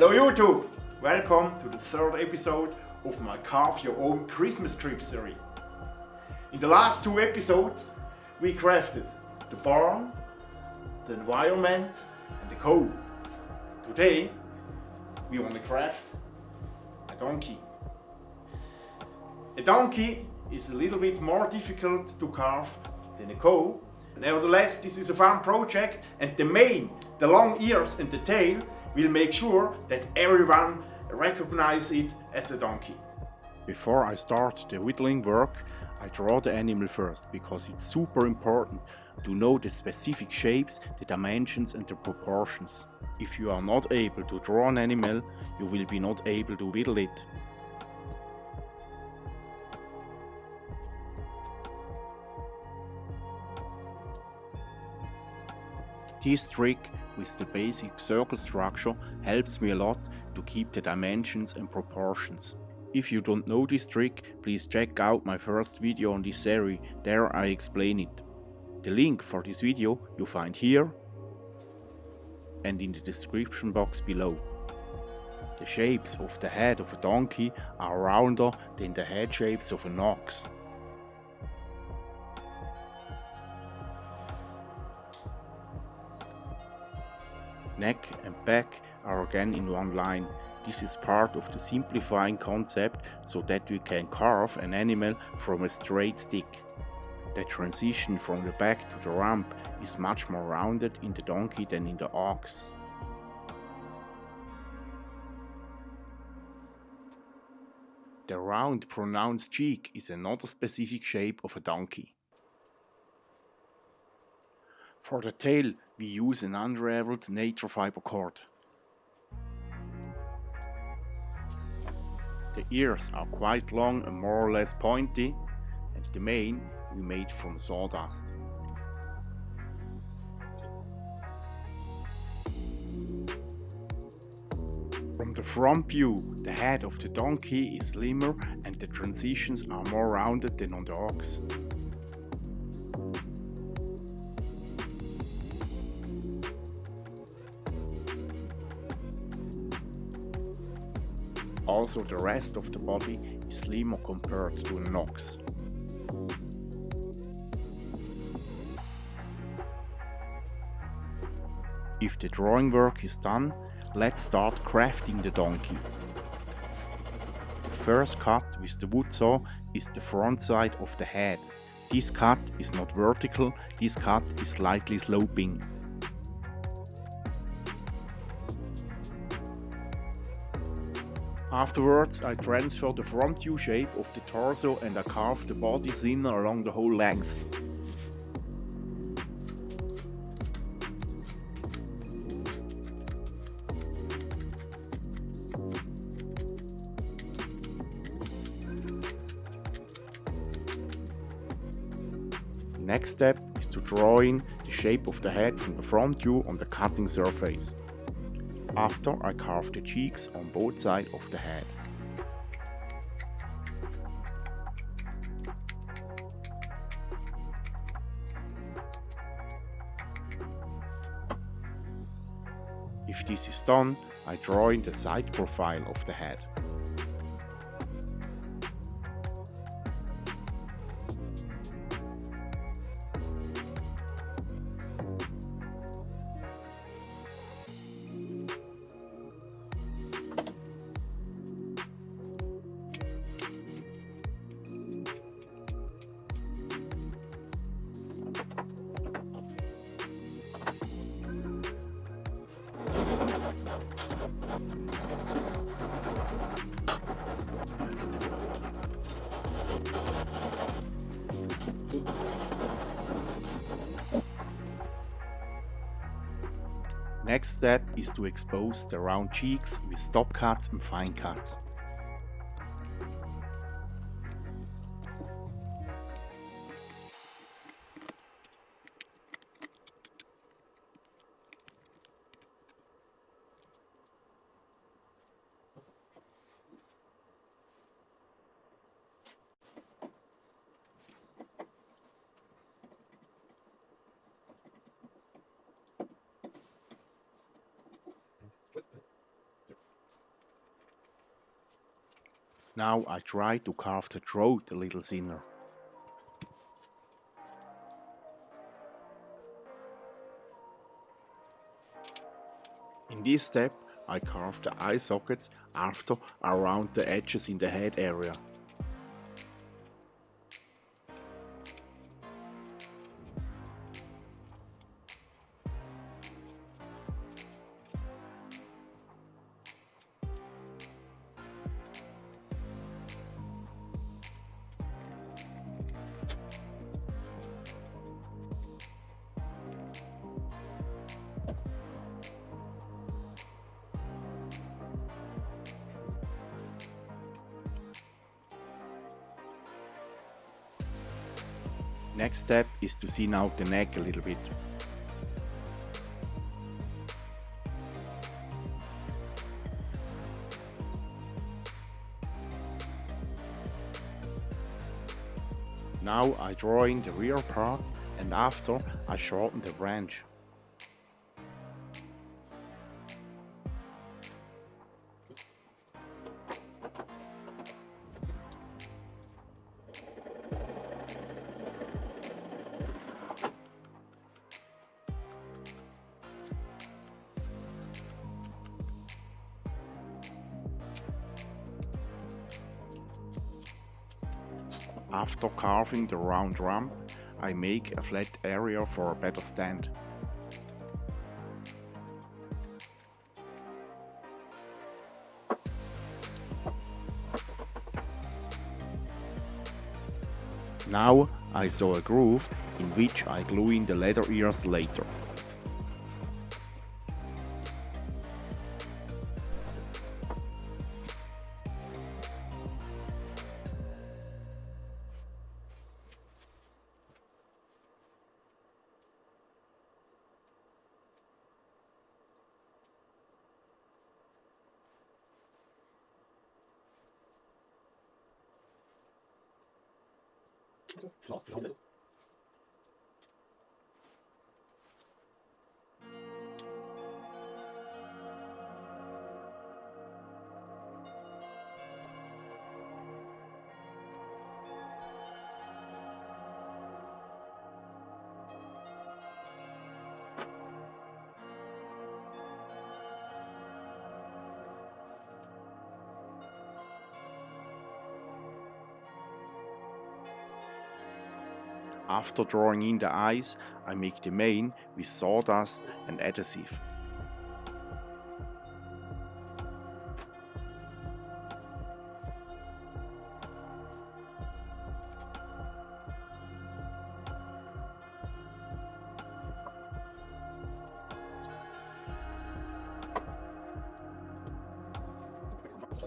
Hello YouTube! Welcome to the third episode of my Carve Your Own Christmas Trip series. In the last two episodes we crafted the barn, the environment and the cow. Today we want to craft a donkey. A donkey is a little bit more difficult to carve than a cow. Nevertheless, this is a fun project, and the mane, the long ears and the tail will make sure that everyone recognizes it as a donkey. Before I start the whittling work, I draw the animal first, because it's super important to know the specific shapes, the dimensions and the proportions. If you are not able to draw an animal, you will be not able to whittle it. This trick with the basic circle structure helps me a lot to keep the dimensions and proportions. If you don't know this trick, please check out my first video on this series, there I explain it. The link for this video you find here and in the description box below. The shapes of the head of a donkey are rounder than the head shapes of an ox. Neck and back are again in one line. This is part of the simplifying concept, so that we can carve an animal from a straight stick. The transition from the back to the rump is much more rounded in the donkey than in the ox. The round pronounced cheek is another specific shape of a donkey. For the tail, we use an unraveled nature fiber cord. The ears are quite long and more or less pointy, and the mane we made from sawdust. From the front view, the head of the donkey is slimmer and the transitions are more rounded than on the ox. Also, the rest of the body is slimmer compared to an ox. If the drawing work is done, let's start crafting the donkey. The first cut with the wood saw is the front side of the head. This cut is not vertical, this cut is slightly sloping. Afterwards, I transfer the front view shape of the torso and I carve the body thinner along the whole length. The next step is to draw in the shape of the head from the front view on the cutting surface. After, I carve the cheeks on both sides of the head. If this is done, I draw in the side profile of the head. Next step is to expose the round cheeks with stop cuts and fine cuts. Now I try to carve the throat a little thinner. In this step I carve the eye sockets after around the edges in the head area. Next step is to thin out the neck a little bit. Now I draw in the rear part and after I shorten the branch. After carving the round rump, I make a flat area for a better stand. Now I sew a groove in which I glue in the leather ears later. After drawing in the eyes, I make the mane with sawdust and adhesive.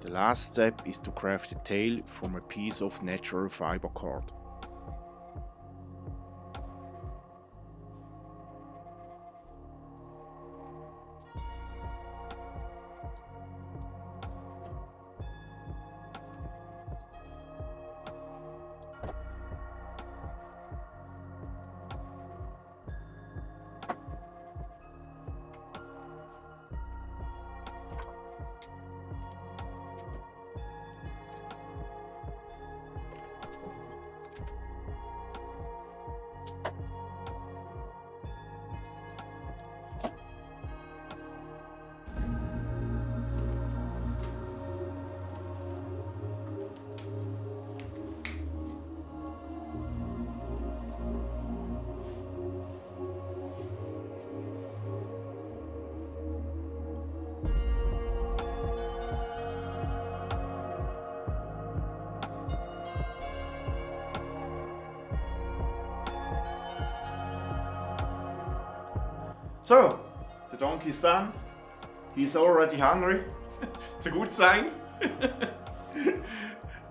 The last step is to craft the tail from a piece of natural fiber cord. So, the donkey is done. He's already hungry. It's a good sign.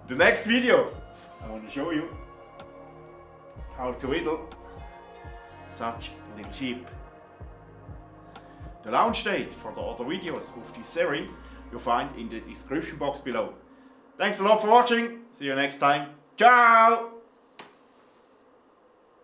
The next video, I want to show you how to whittle such a little sheep. The launch date for the other videos of this series you'll find in the description box below. Thanks a lot for watching. See you next time. Ciao!